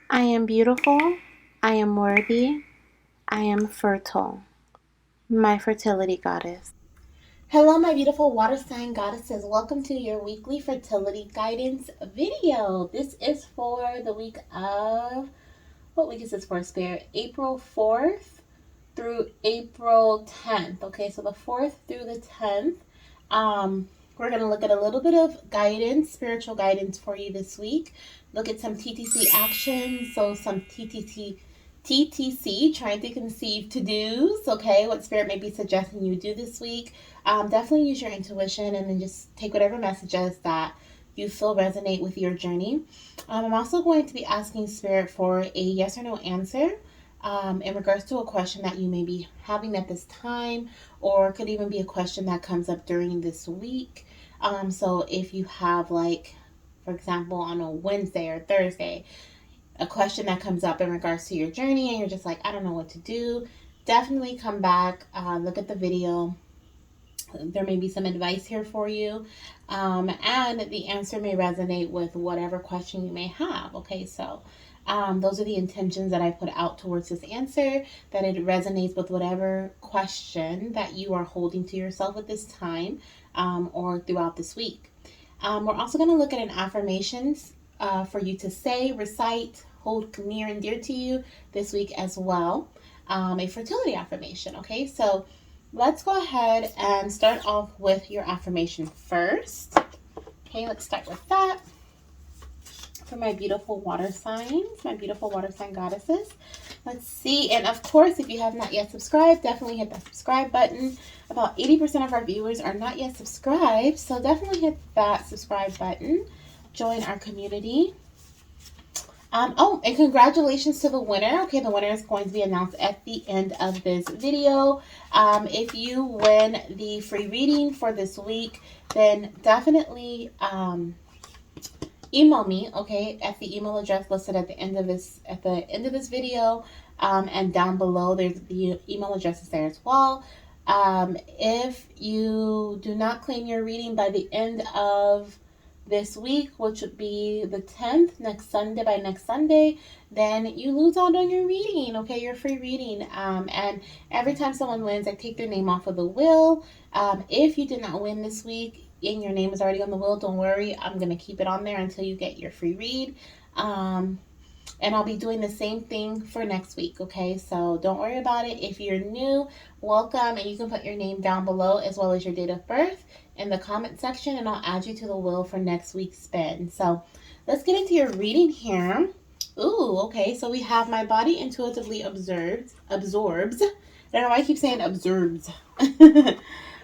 I am beautiful. I am worthy. I am fertile. My fertility goddess. Hello, my beautiful water sign goddesses. Welcome to your weekly fertility guidance video. This is for the week of, what week is this for, Spirit? April 4th through April 10th. Okay, so the 4th through the 10th. We're going to look at a little bit of guidance, spiritual guidance for you this week. Look at some TTC actions, so some TTC, trying to conceive to dos, okay, what Spirit may be suggesting you do this week. Definitely use your intuition and then just take whatever messages that you feel resonate with your journey. I'm also going to be asking Spirit for a yes or no answer in regards to a question that you may be having at this time, or could even be a question that comes up during this week. So if you have, like, for example, on a Wednesday or Thursday, a question that comes up in regards to your journey and you're just like, I don't know what to do, definitely come back, look at the video. There may be some advice here for you, and the answer may resonate with whatever question you may have. Okay, so those are the intentions that I put out towards this answer, that it resonates with whatever question that you are holding to yourself at this time, or throughout this week. We're also going to look at an affirmations for you to say, recite, hold near and dear to you this week as well. A fertility affirmation. Okay, so let's go ahead and start off with your affirmation first. Okay, let's start with that. For my beautiful water signs, my beautiful water sign goddesses. Let's see. And of course, if you have not yet subscribed, definitely hit that subscribe button. About 80% of our viewers are not yet subscribed, so definitely hit that subscribe button. Join our community. And congratulations to the winner. Okay, the winner is going to be announced at the end of this video. If you win the free reading for this week, then definitely email me, okay, at the email address listed at the end of this video, and down below there's the email addresses there as well. If you do not claim your reading by the end of this week, which would be the 10th, by next Sunday, then you lose out on your reading, okay, your free reading. And every time someone wins, I take their name off of the wheel. If you did not win this week and your name is already on the wheel, don't worry, I'm going to keep it on there until you get your free read. And I'll be doing the same thing for next week, okay? So don't worry about it. If you're new, welcome, and you can put your name down below as well as your date of birth in the comment section, and I'll add you to the wheel for next week's spin. So let's get into your reading here. Ooh, okay, so we have my body intuitively absorbs. I don't know why I keep saying absorbs.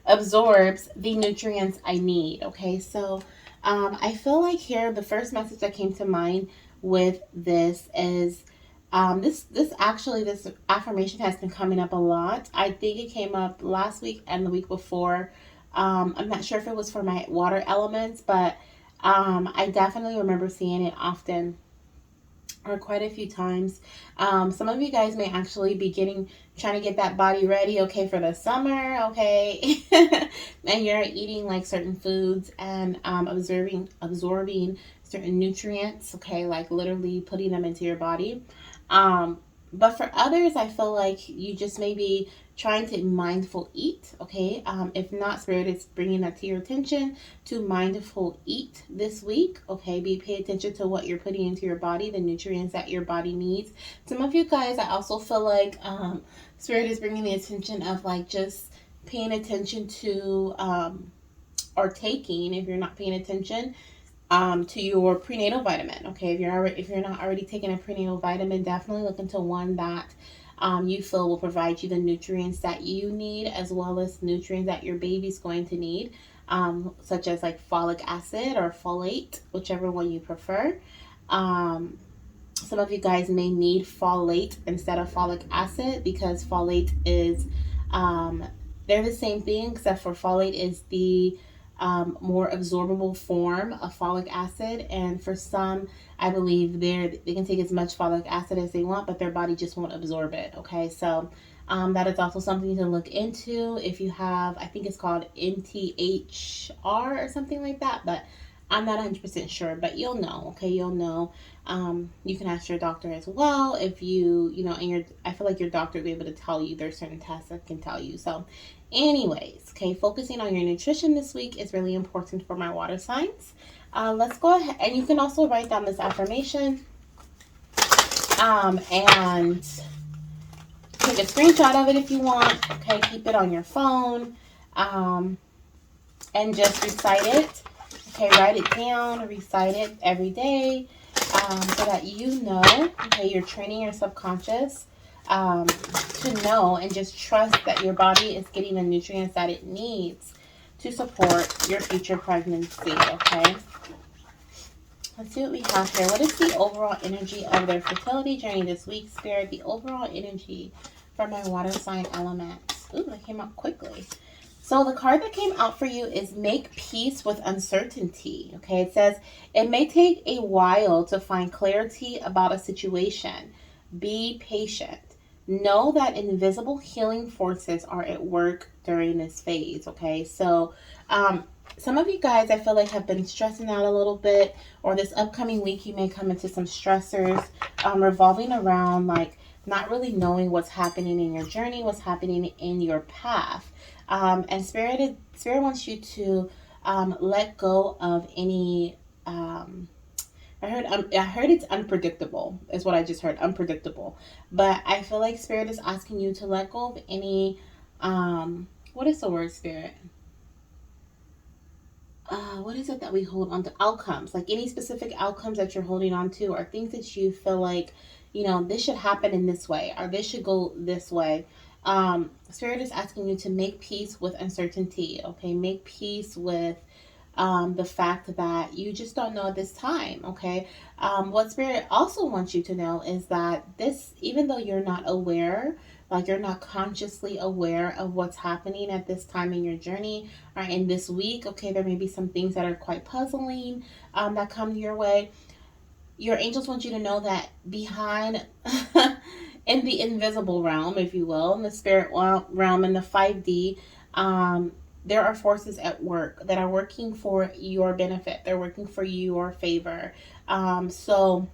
Absorbs the nutrients I need, okay? So I feel like here the first message that came to mind with this is this affirmation has been coming up a lot. I think it came up last week and the week before. I'm not sure if it was for my water elements, but I definitely remember seeing it often, or quite a few times. Some of you guys may actually be trying to get that body ready, okay, for the summer, okay, and you're eating like certain foods and absorbing certain nutrients, okay, like literally putting them into your body. But for others, I feel like you just may be trying to mindful eat, okay? If not, Spirit is bringing that to your attention to mindful eat this week, okay? Pay attention to what you're putting into your body, the nutrients that your body needs. Some of you guys, I also feel like Spirit is bringing the attention of like just paying attention to or taking, if you're not paying attention, to your prenatal vitamin. Okay, if you're not already taking a prenatal vitamin, definitely look into one that you feel will provide you the nutrients that you need, as well as nutrients that your baby's going to need, such as like folic acid or folate, whichever one you prefer. Some of you guys may need folate instead of folic acid, because folate is they're the same thing, except for folate is the more absorbable form of folic acid, and for some, I believe they can take as much folic acid as they want, but their body just won't absorb it. Okay, so that is also something to look into if you have, I think it's called NTHR or something like that, but I'm not 100% sure, but you'll know, okay? You'll know. You can ask your doctor as well if I feel like your doctor will be able to tell you there's certain tests that can tell you. So, anyways, okay, focusing on your nutrition this week is really important for my water signs. Let's go ahead, and you can also write down this affirmation and take a screenshot of it if you want. Okay, keep it on your phone and just recite it. Okay, write it down, recite it every day so that you know, okay, you're training your subconscious to know and just trust that your body is getting the nutrients that it needs to support your future pregnancy, okay? Let's see what we have here. What is the overall energy of their fertility journey this week, Spirit? The overall energy for my water sign element. Ooh, that came out quickly. So the card that came out for you is Make Peace with Uncertainty. Okay, it says, it may take a while to find clarity about a situation. Be patient. Know that invisible healing forces are at work during this phase. Okay, so some of you guys, I feel like, have been stressing out a little bit, or this upcoming week you may come into some stressors revolving around like not really knowing what's happening in your journey, what's happening in your path. And Spirit wants you to let go of any. I heard it's unpredictable. Is what I just heard. Unpredictable, but I feel like Spirit is asking you to let go of any. What is the word, Spirit? What is it that we hold on to? Outcomes, like any specific outcomes that you're holding on to, or things that you feel like, this should happen in this way, or this should go this way. Spirit is asking you to make peace with uncertainty, okay? Make peace with the fact that you just don't know at this time, okay? What Spirit also wants you to know is that this, even though you're not aware, like you're not consciously aware of what's happening at this time in your journey or in this week, okay, there may be some things that are quite puzzling that come your way. Your angels want you to know that behind, in the invisible realm, if you will, in the spirit realm, in the 5D, there are forces at work that are working for your benefit. They're working for your favor. So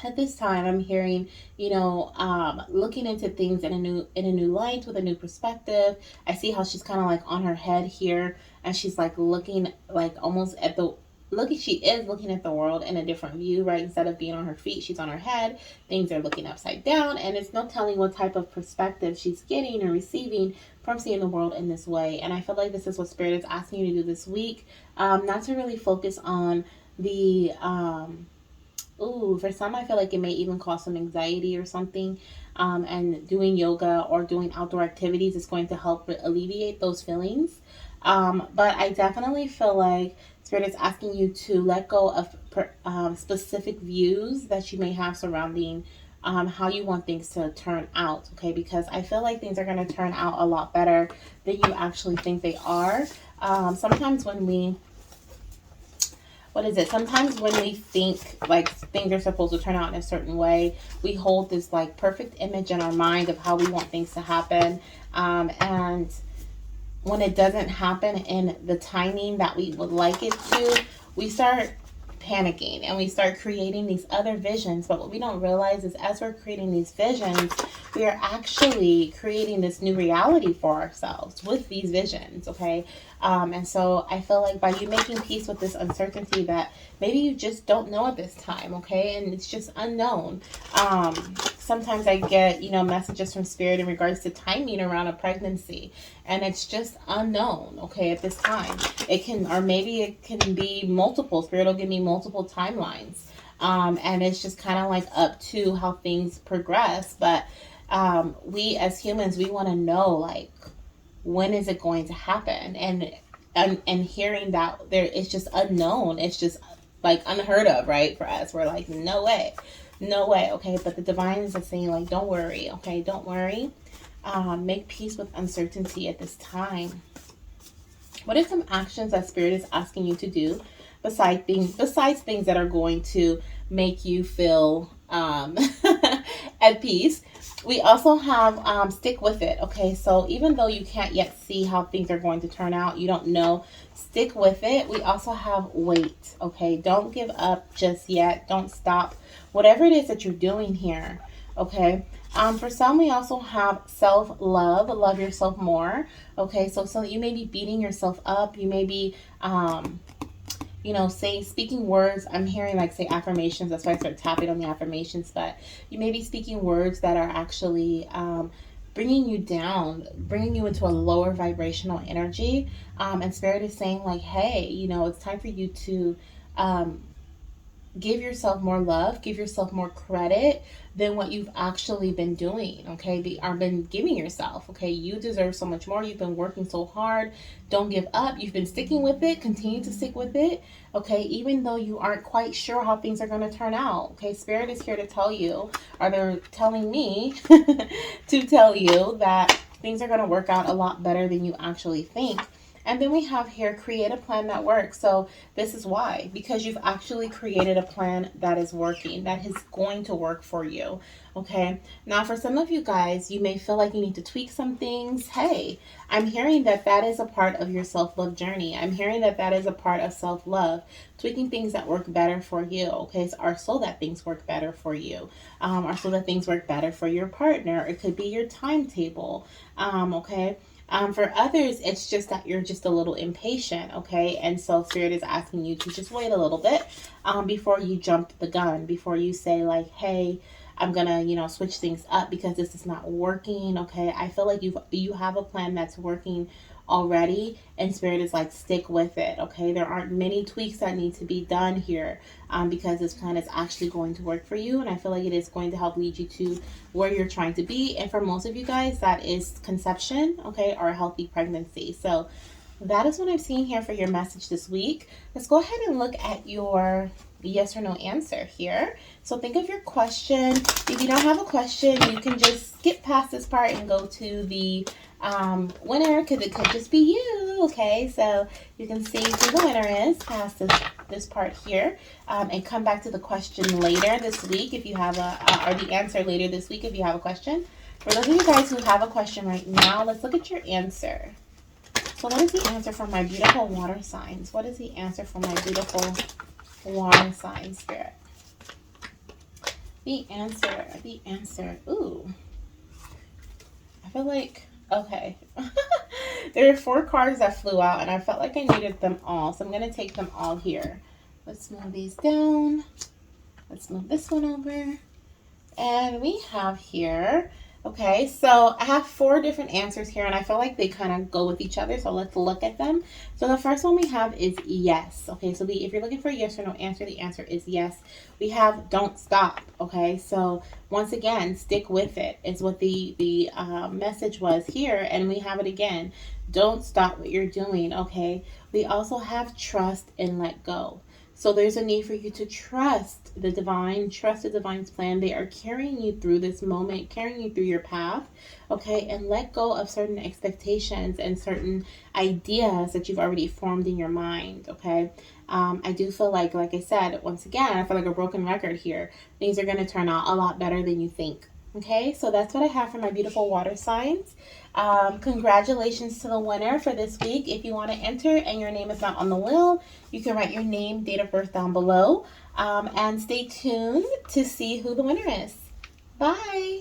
at this time, I'm hearing, looking into things in a new light with a new perspective. I see how she's kind of like on her head here, and she's like looking like almost at the she is looking at the world in a different view, right? Instead of being on her feet, she's on her head. Things are looking upside down, and it's no telling what type of perspective she's getting or receiving from seeing the world in this way. And I feel like this is what Spirit is asking you to do this week, not to really focus on the for some, I feel like it may even cause some anxiety or something. And doing yoga or doing outdoor activities is going to help alleviate those feelings. But I definitely feel like Spirit is asking you to let go of specific views that you may have surrounding how you want things to turn out, okay? Because I feel like things are going to turn out a lot better than you actually think they are. Sometimes when we Sometimes when we think like things are supposed to turn out in a certain way, we hold this like perfect image in our mind of how we want things to happen. And when it doesn't happen in the timing that we would like it to, we start panicking and we start creating these other visions. But what we don't realize is as we're creating these visions, we are actually creating this new reality for ourselves with these visions, okay? And so I feel like by you making peace with this uncertainty that maybe you just don't know at this time, okay? And it's just unknown. Sometimes I get, messages from Spirit in regards to timing around a pregnancy, and it's just unknown, okay, at this time. Maybe it can be multiple. Spirit will give me multiple timelines. And it's just kind of like up to how things progress. But we as humans, we want to know, like, when is it going to happen? And hearing that it's just unknown. It's just like unheard of, right? For us, we're like, no way, okay? But the divine is saying, like, don't worry, okay? Don't worry. Make peace with uncertainty at this time. What are some actions that Spirit is asking you to do besides things that are going to make you feel at peace. We also have stick with it. Okay, so even though you can't yet see how things are going to turn out, you don't know, stick with it. We also have wait. Okay, don't give up just yet. Don't stop. Whatever it is that you're doing here. Okay. For some, we also have self love. Love yourself more. Okay, so you may be beating yourself up. You may be say speaking words. I'm hearing like say affirmations. That's why I start tapping on the affirmations. But you may be speaking words that are actually bringing you down, bringing you into a lower vibrational energy. And Spirit is saying like, hey, it's time for you to give yourself more love, give yourself more credit than what you've actually been doing, okay? Been giving yourself, okay? You deserve so much more. You've been working so hard. Don't give up. You've been sticking with it. Continue to stick with it, okay? Even though you aren't quite sure how things are going to turn out, okay? Spirit is here to tell you, or they're telling me to tell you that things are going to work out a lot better than you actually think. And then we have here, create a plan that works. So this is why, because you've actually created a plan that is working, that is going to work for you. Okay. Now, for some of you guys, you may feel like you need to tweak some things. Hey, I'm hearing that that is a part of your self-love journey. I'm hearing that that is a part of self-love, tweaking things that work better for you. Okay. Or so that things work better for you, or so that things work better for your partner. It could be your timetable. Okay. For others, it's just that you're just a little impatient, okay? And so Spirit is asking you to just wait a little bit before you jump the gun, before you say like, hey, I'm gonna, switch things up because this is not working, okay? I feel like you have a plan that's working already, and Spirit is like, stick with it, okay? There aren't many tweaks that need to be done here because this plan is actually going to work for you, and I feel like it is going to help lead you to where you're trying to be. And for most of you guys, that is conception, okay, or a healthy pregnancy. So that is what I'm seeing here for your message this week. Let's go ahead and look at your yes or no answer here. So think of your question. If you don't have a question, you can just skip past this part and go to the winner, because it could just be you. Okay, so you can see who the winner is past this part here, and come back to the question later this week if you have or the answer later this week if you have a question. For those of you guys who have a question right now, let's look at your answer. So what is the answer for my beautiful water signs? What is the answer for my beautiful water sign, Spirit? The answer. Ooh. I feel like, okay. There are 4 cards that flew out, and I felt like I needed them all. So I'm going to take them all here. Let's move these down. Let's move this one over. And we have here, okay, so I have 4 different answers here, and I feel like they kind of go with each other, so let's look at them. So the first one we have is yes, okay, so if you're looking for a yes or no answer, the answer is yes. We have don't stop, okay, so once again, stick with it is what the message was here, and we have it again. Don't stop what you're doing, okay. We also have trust and let go. So there's a need for you to trust the divine's plan. They are carrying you through this moment, carrying you through your path, okay? And let go of certain expectations and certain ideas that you've already formed in your mind, okay? I do feel like I said, once again, I feel like a broken record here. Things are going to turn out a lot better than you think. Okay, so that's what I have for my beautiful water signs. Congratulations to the winner for this week. if you want to enter and your name is not on the wheel, you can write your name, date of birth down below, and stay tuned to see who the winner is. Bye.